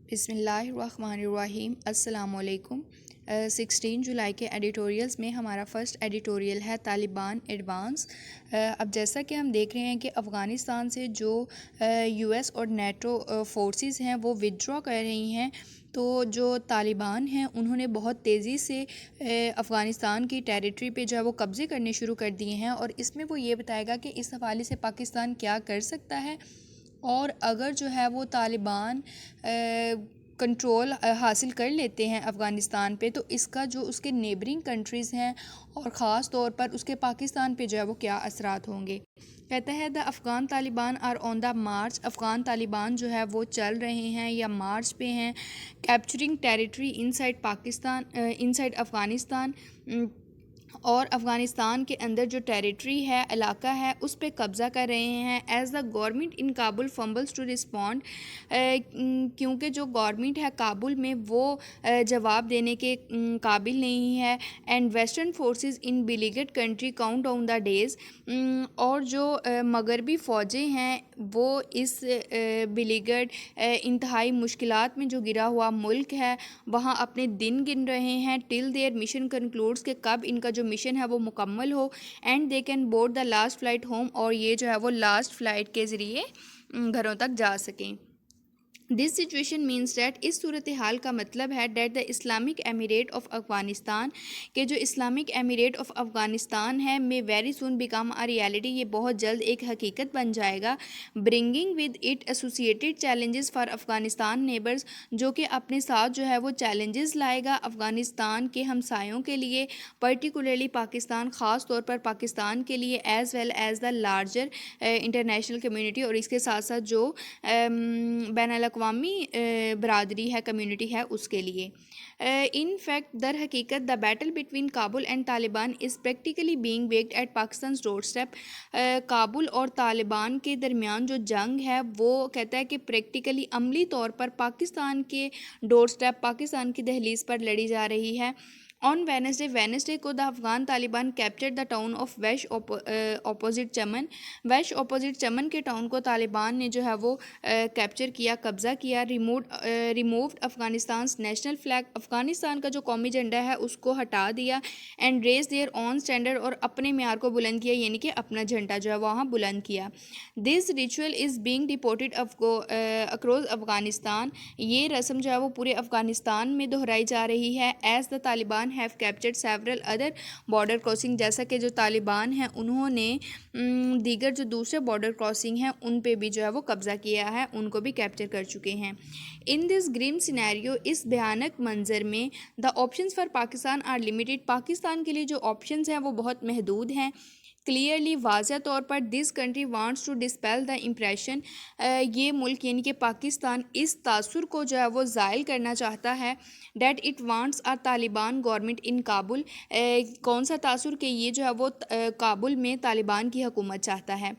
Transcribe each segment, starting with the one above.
बिस्मिल्लाहिर्रहमानिर्रहीम अस्सलामुअलैकुम। 16 जुलाई के एडिटोरियल्स में हमारा फ़र्स्ट एडिटोरियल है तालिबान एडवांस। अब जैसा कि हम देख रहे हैं कि अफ़गानिस्तान से जो यूएस और नेटो फोर्सेस हैं वो विथड्रॉ कर रही हैं, तो जो तालिबान हैं उन्होंने बहुत तेज़ी से अफ़गानिस्तान की टेरिटरी पे जो है वो कब्ज़े करने शुरू कर दिए हैं। और इसमें वो ये बताएगा कि इस हवाले से पाकिस्तान क्या कर सकता है, और अगर जो है वो तालिबान कंट्रोल हासिल कर लेते हैं अफ़गानिस्तान पे, तो इसका जो उसके नेबरिंग कंट्रीज़ हैं और ख़ास तौर पर उसके पाकिस्तान पे जो है वो क्या असरात होंगे। कहता है the Afghan Taliban are on the march. Afghan Taliban जो है वो चल रहे हैं या मार्च पे हैं, capturing territory inside Pakistan, inside Afghanistan. और अफ़गानिस्तान के अंदर जो टेरिटरी है, इलाका है, उस पर कब्ज़ा कर रहे हैं। As the government in Kabul fumbles to respond, क्योंकि जो गवर्नमेंट है काबुल में वो जवाब देने के काबिल नहीं है। And western forces in beleaguered country count down the days, और जो मगरबी फ़ौजें हैं वो इस बिलीगेड इंतहाई मुश्किलात में जो गिरा हुआ मुल्क है वहाँ अपने दिन गिन रहे हैं टिल देयर मिशन कंक्लूड्स, के कब इनका जो मिशन है वो मुकम्मल हो and they can board the last flight home, और ये जो है वो लास्ट फ़्लाइट के ज़रिए घरों तक जा सकें। दिस सिचुएशन मीन्स डैट, इस सूरत हाल का मतलब है that the Islamic emirate of Afghanistan, के जो इस्लामिक एमिरेट ऑफ अफ़गानिस्तान है मे वेरी सून बिकम आ रियलिटी, ये बहुत जल्द एक हकीकत बन जाएगा। Bringing with it associated challenges for Afghanistan neighbours, जो कि अपने साथ जो है वो चैलेंजेस लाएगा अफ़गानिस्तान के हमसायों के लिए, पर्टिकुलरली पाकिस्तान, ख़ास तौर पर पाकिस्तान के लिए, as well as the larger international community, और इसके साथ साथ जो बैनुल अक़वामी बरादरी है, कम्युनिटी है, उसके लिए। इन फैक्ट दर हकीकत the battle between Kabul and Taliban is practically being waged at Pakistan doorstep. Kabul और तालिबान के दरमियान जो जंग है वो कहता है कि प्रैक्टिकली अमली तौर पर पाकिस्तान के डोर स्टेप, पाकिस्तान की दहलीज़ पर लड़ी जा रही है। ऑन वेनसडे को the Afghan Taliban capture the town of Wesh opposite Chaman. Wesh opposite Chaman के टाउन को तालिबान ने जो है वो कैप्चर किया, कब्ज़ा किया। Removed Afghanistan national flag, Afghanistan का जो कौमी झंडा है उसको हटा दिया। And raise their own standard, और अपने म्यार को बुलंद किया, यानी कि अपना झंडा जो है वहाँ बुलंद किया। This ritual is being deported across Afghanistan, ये रस्म जो है वो पूरे अफ़गानिस्तान में दोहराई जा रही है। As the Taliban have captured several other border crossing, जैसा कि जो तालिबान हैं उन्होंने दीगर जो दूसरे बॉर्डर क्रॉसिंग हैं उन पे भी जो है वो कब्ज़ा किया है, उनको भी कैप्चर कर चुके हैं। इन दिस ग्रिम सिनेरियो, इस भयानक मंजर में, the options for Pakistan are limited, Pakistan के लिए जो ऑप्शंस हैं वो बहुत महदूद हैं। क्लियरली, वाज़ह तौर पर, this country wants to dispel the impression, ये मुल्क यानी कि पाकिस्तान इस तासुर को जो है वो ज़ायल करना चाहता है that it wants a Taliban government in Kabul. कौन सा तासुर कि ये जो है वो काबुल में तालिबान की हुकूमत चाहता है।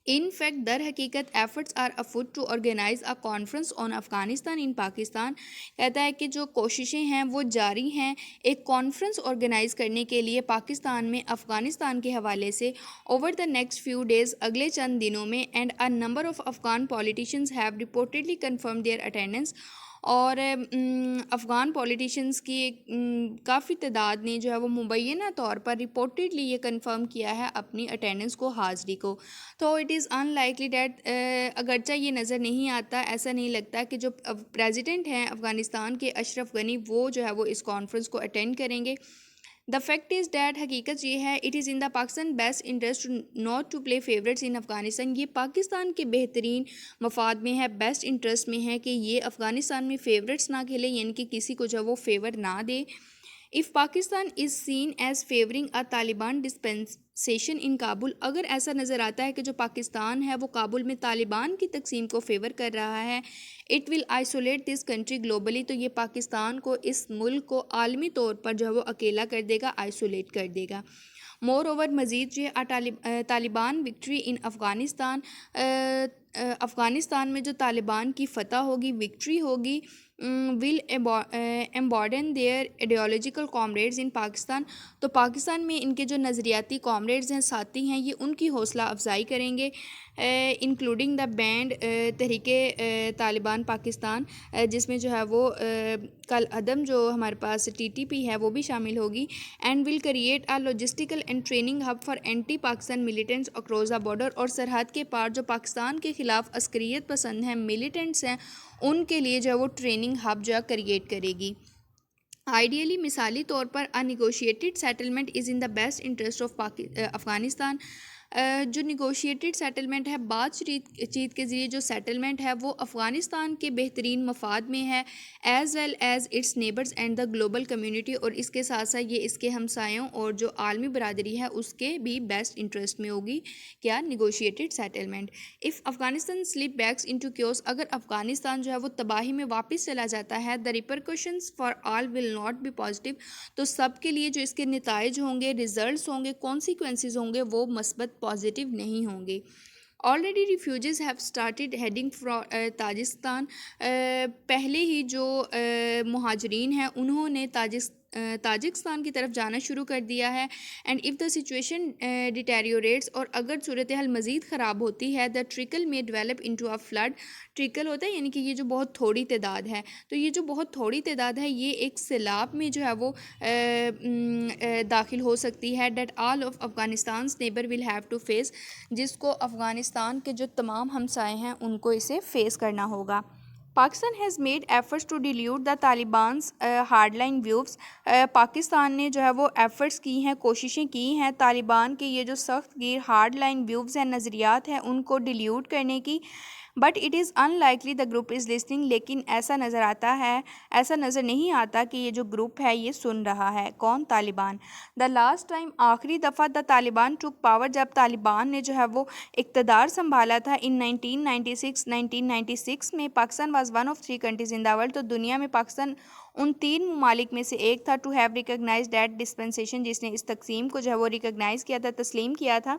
इन फैक्ट दर हकीकत efforts are afoot to organize a conference on Afghanistan in Pakistan, कहता है कि जो कोशिशें हैं वो जारी हैं एक कॉन्फ्रेंस ऑर्गेनाइज करने के लिए पाकिस्तान में अफ़गानिस्तान के हवाले से over the next few days, अगले चंद दिनों में। And a number of Afghan politicians have reportedly confirm their attendance, और अफ़गान पॉलिटिशियंस की काफ़ी तादाद ने जो है वो मुबैना तौर पर रिपोर्टेडली ये कंफर्म किया है अपनी अटेंडेंस को, हाज़री को। तो इट इज़ अनलाइकली डैट, अगरचा ये नज़र नहीं आता, ऐसा नहीं लगता कि जो प्रेसिडेंट हैं अफ़गानिस्तान के अशरफ गनी, वो जो है वो इस कॉन्फ्रेंस को अटेंड करेंगे। द फैक्ट इज़ डैट, हकीकत ये है, it is in the Pakistan best interest not to play favourites in Afghanistan, ये पाकिस्तान के बेहतरीन मफाद में है, बेस्ट इंटरेस्ट में है कि ये अफ़गानिस्तान में फ़ेवरेट्स ना खेले, यानी कि किसी को जो वो फेवर ना दे। If Pakistan is seen as favouring a Taliban dispensation in Kabul, अगर ऐसा नज़र आता है कि जो पाकिस्तान है वो काबुल में तालिबान की तकसीम को फेवर कर रहा है, it will isolate this country globally, तो ये पाकिस्तान को, इस मुल्क को आलमी तौर पर जो है वो अकेला कर देगा, आइसोलेट कर देगा। मोर ओवर, मज़ीद जो है तालिबान विक्ट्री इन अफ़गानिस्तान, अफ़गानिस्तान में जो तालिबान की फ़तह होगी, विक्ट्री होगी, विल एम्बॉडन देयर आइडियोलॉजिकल कॉमरेड्स इन पाकिस्तान। तो पाकिस्तान में इनके जो नज़रियाती कॉमरेड्स हैं, साथी हैं, ये उनकी हौसला अफजाई करेंगे, including the band Tehreek-e Taliban Pakistan, जिसमें जो है वो कल अदम जो हमारे पास TTP है वो भी शामिल होगी। And will create a logistical and training hub for anti Pakistan militants across the border. और सरहद के पार जो पाकिस्तान के ख़िलाफ़ अस्करियत पसंद हैं, मिलिटेंट्स हैं, उनके लिए जो है वो ट्रेनिंग हब जो है क्रिएट करेगी। आइडियली मिसाली तौर पर a negotiated settlement is in the best interest of Afghanistan. जो निगोशिएटेड सेटलमेंट है, बातचीत के ज़रिए जो सेटलमेंट है वो अफ़गानिस्तान के बेहतरीन मफाद में है, as well as it's neighbours and the global community. और इसके साथ साथ ये इसके हमसायों और जो आलमी बरादरी है उसके भी बेस्ट इंटरेस्ट में होगी। क्या? Negotiated settlement. If Afghanistan slip backs into chaos, अगर अफ़गानिस्तान जो है वो तबाही में वापस चला जाता है, the repercussions for all will not be positive, तो सब के लिए जो इसके नताइज होंगे, रिजल्ट्स होंगे, कॉन्सिक्वेंसेज होंगे, वो मस्बत पॉजिटिव नहीं होंगे। Already refugees have started heading from Tajikistan. पहले ही जो मुहाजरीन हैं उन्होंने ताजिकिस्तान की तरफ जाना शुरू कर दिया है। एंड इफ़ द सिचुएशन डिटेरियोरेट्स, और अगर सूरत हाल मज़ीद ख़राब होती है, द ट्रिकल में develop into a flood. Trickle होता है यानी कि ये जो बहुत थोड़ी तादाद है, तो ये जो बहुत थोड़ी तादाद है ये एक सैलाब में जो है वो दाखिल हो सकती है। That all of Afghanistan neighbour will have to face, जिसको अफ़गानिस्तान के जो तमाम हमसाए हैं उनको इसे फ़ेस करना होगा। Pakistan has made efforts to dilute the Taliban's hardline views. Pakistan ने जो है वो एफ़र्ट्स की हैं, कोशिशें की हैं तालिबान के ये जो सख्त गिर हार्डलाइन व्यूज़ हैं, नज़रियात हैं, उनको डिल्यूट करने की। But it is unlikely the group is listening, लेकिन ऐसा नज़र आता है, ऐसा नज़र नहीं आता कि ये जो ग्रुप है ये सुन रहा है। कौन? तालिबान। द लास्ट टाइम, आखिरी दफ़ा द तालिबान टुक पावर, जब तालिबान ने जो है वो इक़्तिदार संभाला था इन 1996 में, Pakistan was one of 3 countries in the world. तो दुनिया में पाकिस्तान उन 3 ममालिक में से एक था, to have recognise that dispensation, जिसने इस तकसीम को जो है वो रिकगनाइज़ किया था, तस्लीम किया था।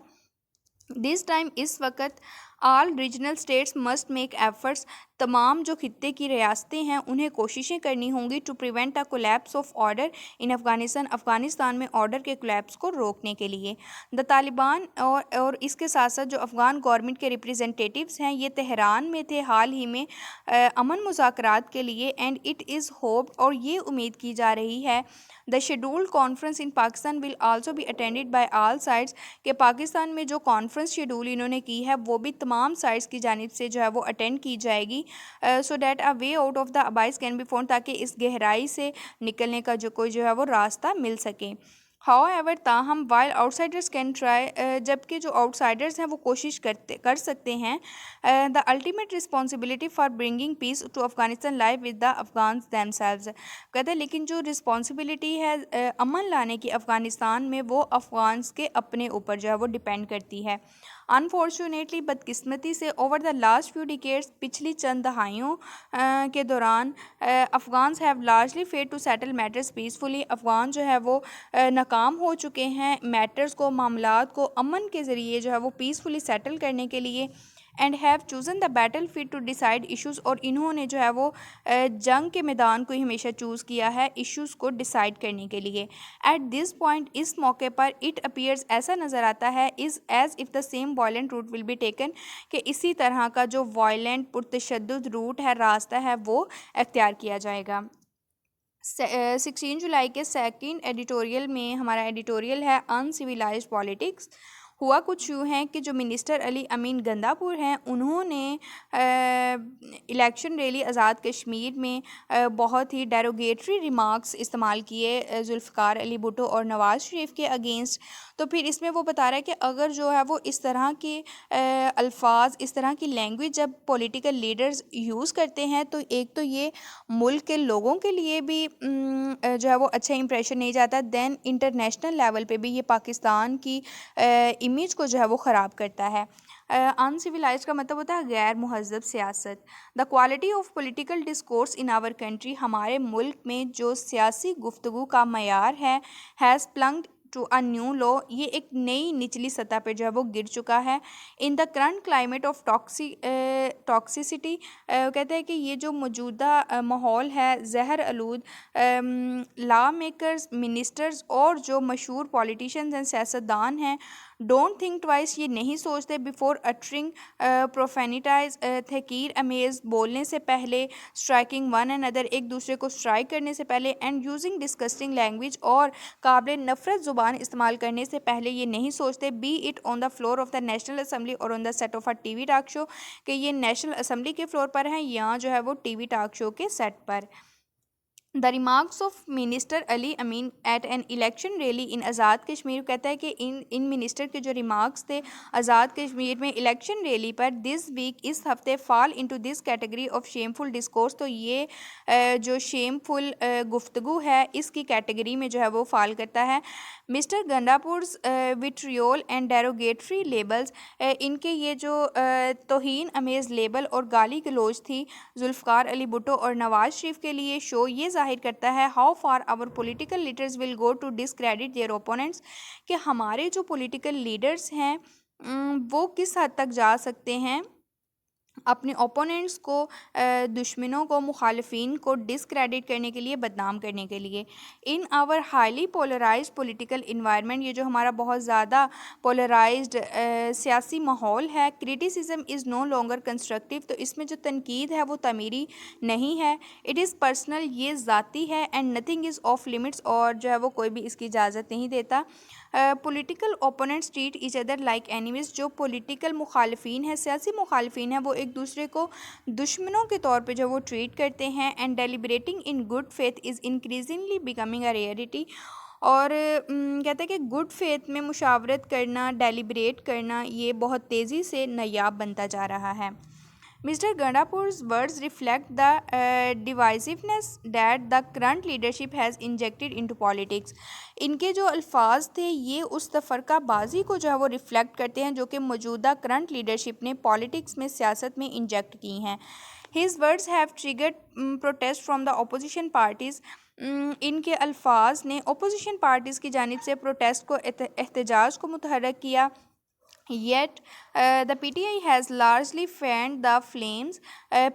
दिस टाइम, इस वक्त, all regional states must make efforts, तमाम जो खित्ते की रियासतें हैं उन्हें कोशिशें करनी होंगी, to prevent a collapse of order in Afghanistan, Afghanistan में ऑर्डर के कोलैप्स को रोकने के लिए। द तालिबान और इसके साथ साथ जो अफ़गान गवर्नमेंट के रिप्रेजेंटेटिव्स हैं ये तेहरान में थे हाल ही में अमन मुज़ाकरात के लिए। एंड इट इज़ होप्ड, और ये उम्मीद की जा रही है, the scheduled conference in Pakistan will also be attended by all sides, कि पाकिस्तान में जो कॉन्फ्रेंस शेड्यूल इन्होंने की है वो भी तमाम साइड्स की जानिब से जो है वो अटेंड की जाएगी, so that a way out of the abyss can be found, ताकि इस गहराई से निकलने का जो कोई जो है वो रास्ता मिल सके। हाउएवर, ताहम, वाइल आउटसाइडर्स कैन ट्राई, जबकि जो आउटसाइडर्स हैं वो कोशिश कर सकते हैं, the ultimate responsibility for bringing peace to Afghanistan live with the Afghans themselves. कहते हैं लेकिन जो रिस्पॉन्सिबिलिटी है अमन लाने की अफ़गानिस्तान में, वो अफ़गान्स के अपने ऊपर जो है वो डिपेंड करती है। अनफॉर्चुनेटली, बदकिस्मती से, over the last few decades, पिछली चंद दहाइयों के दौरान, Afghans have largely failed to settle matters peacefully, Afghan जो है वो नाकाम हो चुके हैं मैटर्स को, मामलात को अमन के ज़रिए जो है वो पीसफुली सेटल करने के लिए। And have chosen the battlefield to decide issues, और इन्होंने जो है वो जंग के मैदान को ही हमेशा चूज़ किया है इश्यूज़ को डिसाइड करने के लिए। एट दिस पॉइंट, इस मौके पर, इट अपीयर्स, ऐसा नज़र आता है, is as if the same violent route will be taken, कि इसी तरह का जो वायलेंट पुरतशद्दुद रूट है, रास्ता है, वो अख्तियार किया जाएगा। 16 जुलाई के सेकंड एडिटोरियल में हमारा एडिटोरियल है अनसिविलाइज्ड पॉलिटिक्स। हुआ कुछ यूँ है कि जो मिनिस्टर अली अमीन गंदापुर हैं उन्होंने इलेक्शन रैली आज़ाद कश्मीर में बहुत ही डेरोगेटरी रिमार्क्स इस्तेमाल किए जुल्फ़िकार अली भुट्टो और नवाज़ शरीफ के अगेंस्ट। तो फिर इसमें वो बता रहा है कि अगर जो है वो इस तरह के अल्फाज, इस तरह की लैंग्वेज जब पॉलिटिकल लीडर्स यूज़ करते हैं तो एक तो ये मुल्क के लोगों के लिए भी जो है वो अच्छा इंप्रेशन नहीं जाता, दैन इंटरनेशनल लेवल पे भी ये पाकिस्तान की इमेज को जो है वो ख़राब करता है। अनसिविलाइज्ड का मतलब होता है गैर मुहज़्ज़ब सियासत। The quality of political discourse in our country, हमारे मुल्क में जो सियासी गुफ्तगू का मयार है, has plunged to a new low, ये एक नई निचली सतह पे जो है वो गिर चुका है। In the current climate of toxicity, कहते हैं कि ये जो मौजूदा माहौल है जहर आलूद, लॉ मेकर्स, मिनिस्टर्स और जो मशहूर पॉलिटिशियंस एंड सियासतदान हैं, डोंट थिंक ट्वाइस, ये नहीं सोचते बिफोर अटरिंग प्रोफेनिटाइज, तहकीर अमेज बोलने से पहले, स्ट्राइकिंग वन एंड अदर, एक दूसरे को स्ट्राइक करने से पहले, एंड यूजिंग डिस्कस्टिंग लैंग्वेज, और काबिल नफ़रत ज़ुबान इस्तेमाल करने से पहले ये नहीं सोचते, be it on the floor of the National Assembly और on the set of a TV talk show, कि ये नेशनल असम्बली के फ्लोर पर हैं या जो है वो टीवी टॉक शो के सेट पर। The remarks of minister Ali Amin at an election rally in Azad Kashmir, कहता है कि इन मिनिस्टर के जो रिमार्क्स थे आज़ाद कश्मीर में इलेक्शन रैली पर, दिस वीक, इस हफ्ते, fall into this category of shameful discourse, तो ये जो शेमफुल गुफ्तगू है इसकी कैटेगरी में जो है वो फॉल करता है। Mister Gandapur's vitriol and derogatory labels, इनके ये जो तौहीन अमेज़ लेबल और गाली गलौज थी जुल्फ़कार अली भुट्टो और नवाज शरीफ के लिए, शो ये जाहिर करता है how far our political leaders will go to discredit their opponents, कि हमारे जो पॉलिटिकल लीडर्स हैं वो किस हद तक जा सकते हैं अपने ओपोनेंट्स को, दुश्मनों को, मुखालिफिन को डिसक्रेडिट करने के लिए, बदनाम करने के लिए। In our highly polarised political environment, ये जो हमारा बहुत ज़्यादा पोलराइज्ड सियासी माहौल है, criticism is no longer constructive, तो इसमें जो तनकीद है वो तमीरी नहीं है, इट इज़ पर्सनल, ये ज़ाती है, and nothing is of limits, और जो है वो कोई भी इसकी इजाज़त नहीं देता। Political opponents treat each other like enemies, जो पॉलिटिकल मुखालिफिन है, सियासी मुखालिफिन है, वो एक दूसरे को दुश्मनों के तौर पे जो वो ट्रीट करते हैं, and deliberating in good faith is increasingly becoming a rarity, और कहते हैं कि गुड फेथ में मुशावरत करना, डेलिब्रेट करना, ये बहुत तेज़ी से नायाब बनता जा रहा है। Mr. Gandapur's words reflect the divisiveness that the current leadership has injected into politics. इनके जो अल्फाज थे ये उस तफरकाबाजी को जो है वो रिफ्लेक्ट करते हैं जो कि मौजूदा करंट लीडरशिप ने पॉलिटिक्स में, सियासत में इंजेक्ट की हैं। His words have triggered protest from the opposition parties. इनके अल्फाज ने अपोजिशन पार्टीज़ की जानिब से प्रोटेस्ट को, एहतजाज को मुतहर्रिक किया। Yet the PTI has largely fanned the flames.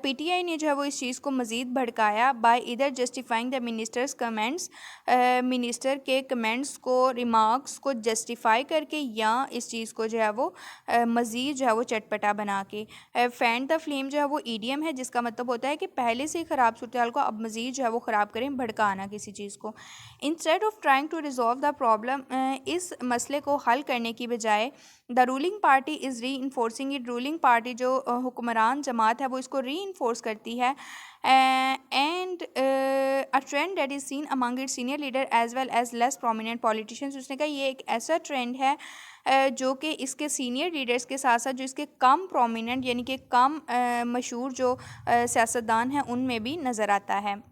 PTI ने जो है वो इस चीज़ को मज़ीद भड़काया by either justifying the minister's comments, minister के कमेंट्स को, रिमार्क्स को जस्टिफाई करके, या इस चीज़ को जो है वो मज़ीद जो है वो चटपटा बना के। फैन द फ्लेम जो है वो ईडियम है जिसका मतलब होता है कि पहले से ख़राब सूरत हाल को अब मज़ीद जो है वो ख़राब करें, भड़काना किसी चीज़ को। Instead of trying to resolve the problem, इस मसले को हल करने की बजाय the ruling party is reinforcing it, ruling party जो हुक्मरान जमात है वो इसको री इन्फोर्स करती है। And a trend that is seen among it senior leader as well as less prominent politicians, उसने कहा ये एक ऐसा ट्रेंड है जो कि इसके सीनियर लीडर्स के साथ साथ जो इसके कम प्रोमिनेंट यानी कि कम मशहूर जो सियासतदान हैं उनमें भी नज़र आता है।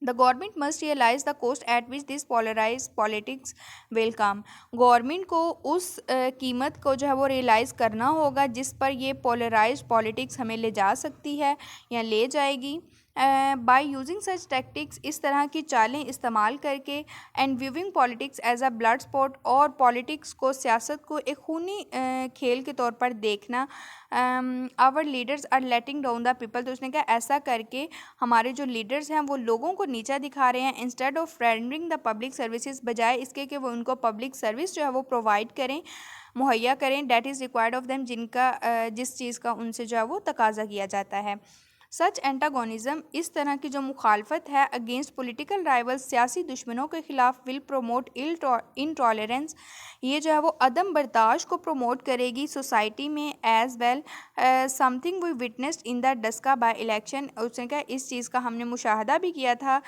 The government must realize the cost at which this polarized politics will come. Government को उस कीमत को जो है वो रियलाइज़ करना होगा जिस पर ये पोलराइज्ड पॉलिटिक्स हमें ले जा सकती है या ले जाएगी। बाय यूजिंग सच टैक्टिक्स, इस तरह की चालें इस्तेमाल करके, and viewing politics as a blood sport, और पॉलिटिक्स को, सियासत को एक खूनी खेल के तौर पर देखना। Our leaders are letting down the people, तो उसने कहा ऐसा करके हमारे जो लीडर्स हैं वो लोगों को नीचा दिखा रहे हैं। Instead of rendering the public services, बजाय इसके कि वो उनको पब्लिक सर्विस जो है वो प्रोवाइड करें, मुहैया करें, that is required of them, जिस चीज़ का उनसे जो है वो तकाजा किया जाता है। सच एंटागोनिज़म, इस तरह की जो मुखालफत है अगेंस्ट पॉलिटिकल राइवल्स, सियासी दुश्मनों के ख़िलाफ़, विल प्रोमोट इनटॉलरेंस, ये जो है वो अदम बर्दाश्त को प्रमोट करेगी सोसाइटी में, as well something we witnessed in the Daska by election, उसने कहा इस चीज़ का हमने मुशाहदा भी किया था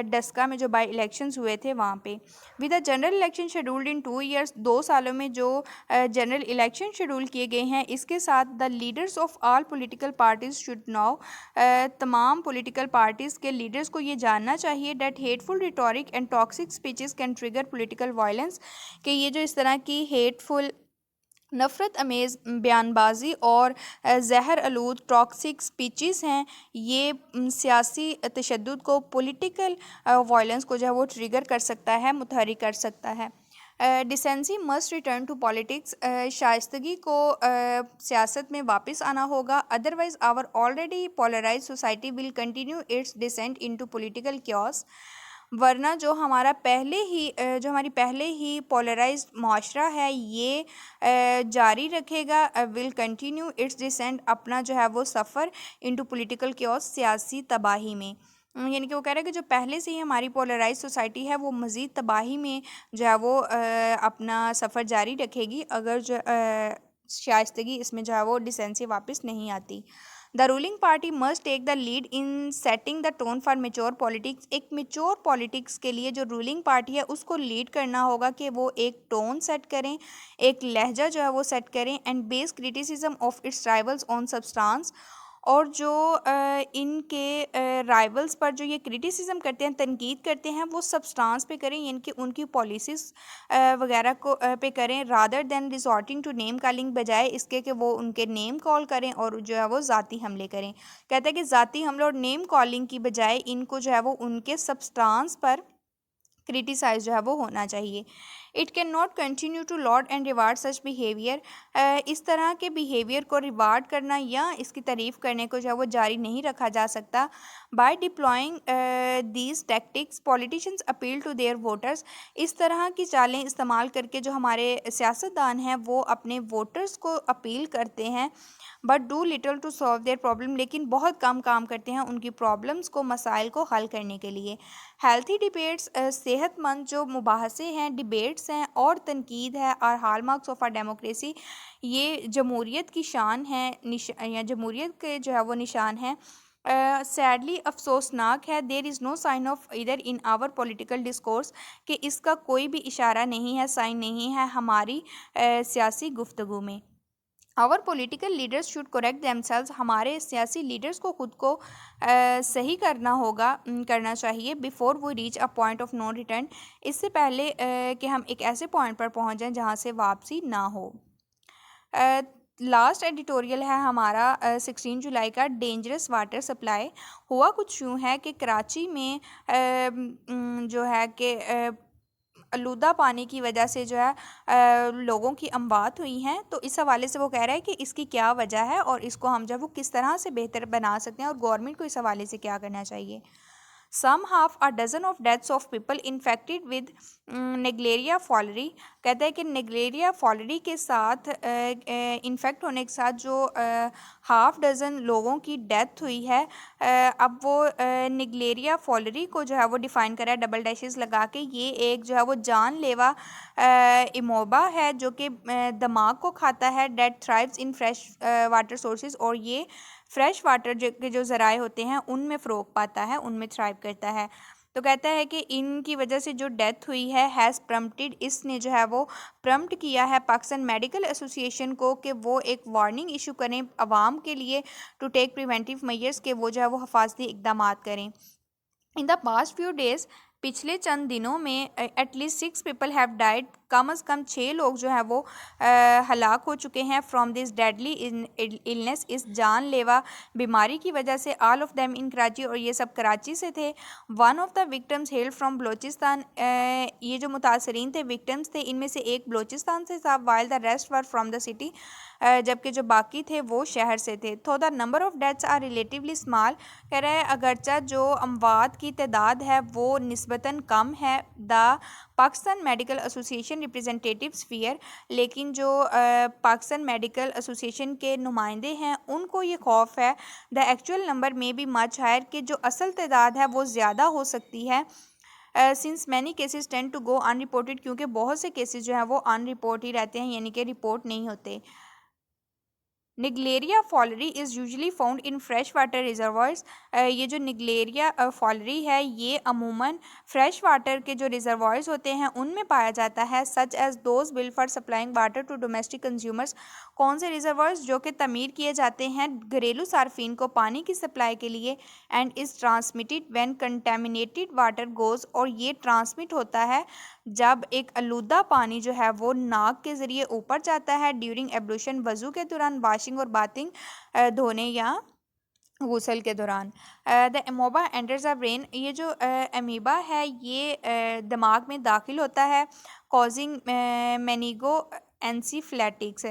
डस्का में जो बाई इलेक्शंस हुए थे वहाँ पे। With the general election scheduled in 2 years, 2 सालों में जो जनरल इलेक्शन शेड्यूल किए गए हैं, इसके साथ the leaders of all political parties should now, तमाम पॉलिटिकल पार्टीज़ के लीडर्स को ये जानना चाहिए that hateful rhetoric and toxic speeches can trigger political violence, कि ये जो इस तरह की हेटफुल, नफ़रत अमेज़ बयानबाजी और जहर आलूद टॉक्सिक स्पीचेस हैं, ये सियासी तशद्दुद को, पॉलिटिकल वायलेंस को जो है वो ट्रिगर कर सकता है, मुतहर्रिक कर सकता है। Decency must return to politics, शाइस्तगी को सियासत में वापस आना होगा, otherwise our already polarise society will continue its descent into political chaos. वरना जो हमारी पहले ही पोलराइज्ड माशरा है ये जारी रखेगा, विल कंटिन्यू इट्स डिसेंट, अपना जो है वो सफ़र इनटू पॉलिटिकल क्योस, सियासी तबाही में। यानी कि वो कह रहा है कि जो पहले से ही हमारी पोलराइज सोसाइटी है वो मज़ीद तबाही में जो है वो अपना सफ़र जारी रखेगी अगर जो शाइस्तगी इसमें जो है वो डिसेंसी वापस नहीं आती। The ruling party must take the lead in setting the tone for mature politics. एक मेच्योर पॉलिटिक्स के लिए जो रूलिंग पार्टी है उसको लीड करना होगा कि वो एक टोन सेट करें, एक लहजा जो है वो सेट करें, and base criticism of its rivals on substance. और जो इनके राइवल्स पर जो ये क्रिटिसिज्म करते हैं, तनकीद करते हैं, वो सब्सटेंस पे करें, यानी कि उनकी पॉलिसीज़ वगैरह को पे करें, rather than resorting to name calling, बजाय इसके कि वो उनके नेम कॉल करें और जो है वो ज़ाती हमले करें। कहते हैं कि ज़ाती हमले और नेम कॉलिंग की बजाय इनको जो है वो उनके सब्सटेंस पर क्रिटिसाइज जो है वो होना चाहिए। It can not continue to laud and reward such behaviour. इस तरह के बिहेवियर को रिवार्ड करना या इसकी तारीफ़ करने को जो है वो जारी नहीं रखा जा सकता। By deploying these tactics politicians appeal to their voters. इस तरह की चालें इस्तेमाल करके जो हमारे सियासतदान हैं वो अपने वोटर्स को अपील करते हैं, but do little to solve their problem, लेकिन बहुत कम काम करते हैं उनकी प्रॉब्लम्स को, मसाइल को हल करने के लिए। हेल्थी डिबेट्स, सेहतमंद जो मुबाहसे हैं, डिबेट्स हैं और तनकीद है, और हॉलमार्क्स ऑफ आर डेमोक्रेसी, ये जमहूरियत की शान है, या जमहूरियत के जो है वो निशान है। सैडली अफसोसनाक है, there is no sign of either in our political discourse, कि इसका कोई भी इशारा नहीं है, साइन नहीं है हमारी सियासी गुफ्तगू में। Our political leaders should correct themselves. हमारे सियासी लीडर्स को खुद को सही करना चाहिए बिफोर वो reach a point of no return, इससे पहले कि हम एक ऐसे पॉइंट पर पहुंच जाएं जहां से वापसी ना हो। लास्ट एडिटोरियल है हमारा 16 जुलाई का, डेंजरस वाटर सप्लाई। हुआ कुछ यूँ है कि कराची में जो है कि आलूदा पानी की वजह से जो है लोगों की अमवात हुई हैं, तो इस हवाले से वो कह रहा है कि इसकी क्या वजह है और इसको हम जब वो किस तरह से बेहतर बना सकते हैं और गवर्नमेंट को इस हवाले से क्या करना चाहिए। Some half a dozen of deaths of people infected with Naegleria fowleri. कहता है कि नेग्लेरिया फॉलरी के साथ इन्फेक्ट होने के साथ जो हाफ डज़न लोगों की डेथ हुई है। अब वो नेग्लेरिया फॉलरी को जो है वो डिफ़ाइन करा है डबल डैशेस लगा के। ये एक जो है वो जानलेवा इमोबा है जो कि दिमाग को खाता है। That thrives in fresh water sources, और ये फ्रेश वाटर के जो ज़राए होते हैं उनमें फ़रोग पाता है, उनमें थ्राइव करता है। तो कहता है कि इनकी वजह से जो डेथ हुई है हैज़ प्रम्प्टेड, इसने जो है वो प्रम्प्ट किया है पाकिस्तान मेडिकल एसोसिएशन को कि वो एक वार्निंग इशू करें आवाम के लिए, टू टेक प्रिवेंटिव मेजर्स, के वो जो है वो हिफाजती इकदाम करें। In the past few days, पिछले चंद दिनों में एटलीस्ट 6 पीपल हैव डाइड, कम अज़ कम 6 लोग जो हैं वो हलाक हो चुके हैं फ्रॉम दिस डेडली इलनेस, इस जानलेवा बीमारी की वजह से। All of them in Karachi, और ये सब कराची से थे। One of the victims hello from Balochistan, ये जो मुतासरीन थे विक्टम्स थे इनमें से एक बलोचिस्तान से था, while the rest were from the city, जबकि जो बाकी थे वो शहर से थे। तो the number of deaths are relatively small, कह रहा है अगरचा जो अमवात की तादाद है वो निस्बतन कम है। The Pakistan medical association representatives fear, लेकिन जो पाकिस्तान मेडिकल एसोसिएशन के नुमाइंदे हैं उनको ये खौफ है, द एक्चुअल नंबर में भी मच हायर, कि जो असल तादाद है वो ज़्यादा हो सकती है। Since many cases tend to go unreported, क्योंकि बहुत से केसेस जो हैं वो अनरिपोर्ट ही रहते हैं, यानी कि रिपोर्ट नहीं होते। Naegleria fowleri is usually found in fresh water reservoirs, ये जो निगलेरिया फॉलरी है ये अमूमन फ्रेश वाटर के जो रिजर्वायर्स होते हैं उनमें पाया जाता है। Such as those build for supplying water to domestic consumers, कौन से रिजर्वायर्स जो कि तमीर किए जाते हैं घरेलू सार्फिन को पानी की सप्लाई के लिए। And is transmitted when contaminated water goes, और ये ट्रांसमिट होता है जब एक आलूदा पानी जो है वो नाक के ज़रिए ऊपर जाता है ड्यूरिंग एब्लूशन, वज़ू के दौरान, वाशिंग और बाथिंग, धोने या गुसल के दौरान। The amoeba enters a brain, ये जो अमीबा है ये दिमाग में दाखिल होता है, कॉजिंग मेनिगो एनसीफ्लेटिक्स,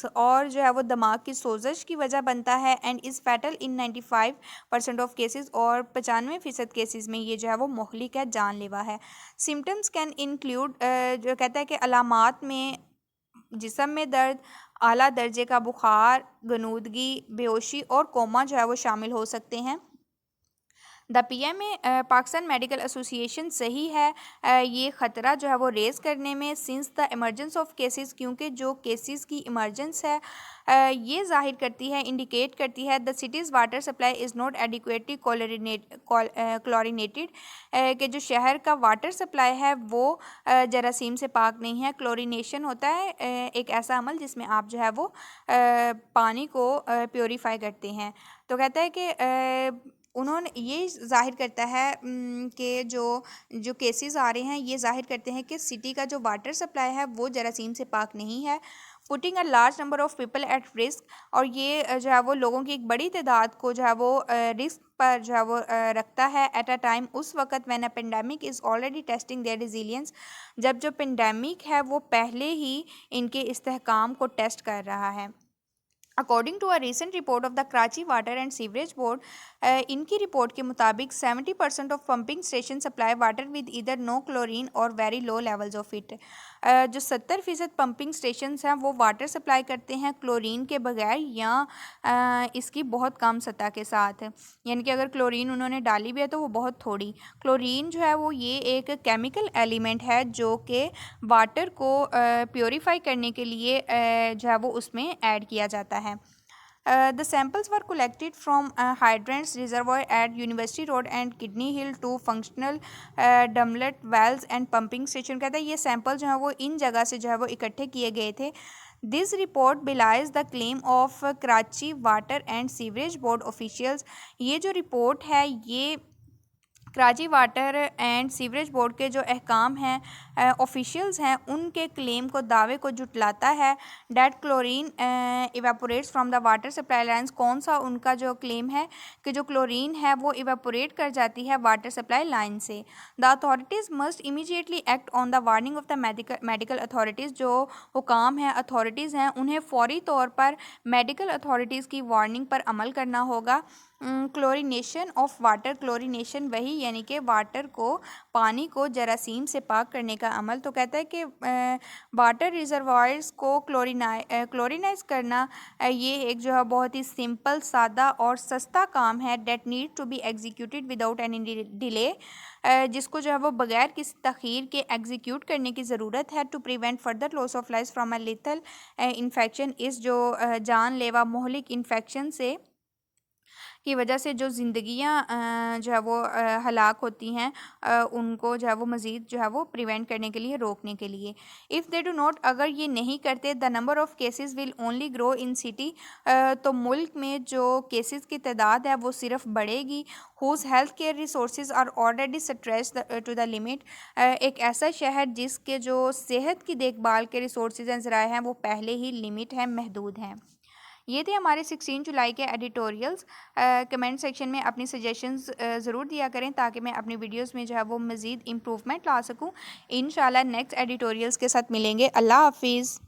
और जो है वो दिमाग की सोजश की वजह बनता है, and is fatal in 95% of cases, और 95% केसेस में ये जो है वो मुहलिक है, जानलेवा है। सिम्टम्स कैन इंक्लूड, जो कहता है कि अलामात में जिस्म में दर्द, आला दर्जे का बुखार, गनूदगी, बेहोशी और कोमा जो है वो शामिल हो सकते हैं। The PMA Pakistan medical association सही है ये ख़तरा जो है वो रेज़ करने में, since the emergence of cases, क्योंकि जो केसेस की इमरजेंस है ये ज़ाहिर करती है, इंडिकेट करती है the cities water supply is not adequately chlorinated, कि जो शहर का वाटर सप्लाई है वो जरासीम से पाक नहीं है। क्लोरिनेशन होता है एक ऐसा अमल जिसमें आप जो है वो पानी को प्योरीफाई करते हैं। तो कहता है कि उन्होंने ये ज़ाहिर करता है कि जो केसेस आ रहे हैं ये ज़ाहिर करते हैं कि सिटी का जो वाटर सप्लाई है वो जरासीम से पाक नहीं है। Putting a large number of people at risk, और ये जो है वो लोगों की एक बड़ी तादाद को जो है वो रिस्क पर जो है वो रखता है, एट अ टाइम, उस वक़्त when a pandemic is already testing their resilience, जब जो पेंडेमिक है वो पहले ही इनके इस्तेहकाम को टेस्ट कर रहा है। According to a recent report of the Karachi water and sewerage board, इनकी रिपोर्ट के मुताबिक 70% of pumping station supply water with either no chlorine और very low levels of it. जो 70% पंपिंग स्टेशन हैं वो वाटर सप्लाई करते हैं क्लोरीन के बगैर या इसकी बहुत कम सतह के साथ, यानी कि अगर क्लोरीन उन्होंने डाली भी है तो वो बहुत थोड़ी। क्लोरीन जो है वो ये एक केमिकल एलिमेंट है जो कि वाटर को प्योरीफाई करने के लिए जो है वो उसमें ऐड किया जाता है। The samples were collected from hydrants reservoir at University Road and Kidney Hill to functional Dumlet wells and pumping station। कहता है ये सैंपल जो है वो इन जगह से जो है वो इकट्ठे किए गए थे। This report belies the claim of Karachi Water and Sewerage Board officials। ये जो रिपोर्ट है ये Karachi water and sewerage board के जो अहकाम हैं ऑफिशियल्स हैं उनके क्लेम को, दावे को जुटलाता है। That chlorine evaporates from the water supply lines, कौन सा उनका जो क्लेम है कि जो क्लोरीन है वो इवेपोरेट कर जाती है वाटर सप्लाई लाइन से। The authorities must immediately act on the warning of the medical authorities, जो हुकाम हैं अथॉरिटीज़ हैं उन्हें फौरी तौर पर मेडिकल अथॉरिटीज़ की वार्निंग पर अमल करना होगा। क्लोरीनेशन ऑफ वाटर, क्लोरीनेशन वही यानी कि वाटर को, पानी को जरासीम से पाक करने का अमल। तो कहता है कि वाटर रिजर्वायर्स को क्लोरीनाइज करना ये एक जो है बहुत ही सिंपल, सादा और सस्ता काम है। That need to be executed without any delay, जिसको जो है वो बगैर किसी तखीर के एग्जीक्यूट करने की ज़रूरत है। To prevent further loss of life from a lethal infection, इस जो जानलेवा मोहलिक इन्फेक्शन से की वजह से जो ज़िंदगियाँ जो है वो हलाक होती हैं उनको जो है वो मज़ीद जो है वो प्रिवेंट करने के लिए, रोकने के लिए। इफ़ दे डू नॉट, अगर ये नहीं करते, the number of cases will only grow in city, तो मुल्क में जो केसेस की तादाद है वो सिर्फ बढ़ेगी। Whose health care resources are already stressed to the limit, एक ऐसा शहर जिसके जो सेहत की देखभाल के रिसोर्सेज हैं, ज़राए हैं, वो पहले ही लिमिट हैं, महदूद हैं। ये थे हमारे 16 जुलाई के एडिटोरियल्स। कमेंट सेक्शन में अपनी सजेशंस ज़रूर दिया करें ताकि मैं अपनी वीडियोस में जो है वो मज़ीद इम्प्रूवमेंट ला सकूं। इंशाल्लाह नेक्स्ट एडिटोरियल्स के साथ मिलेंगे। अल्लाह हाफिज़।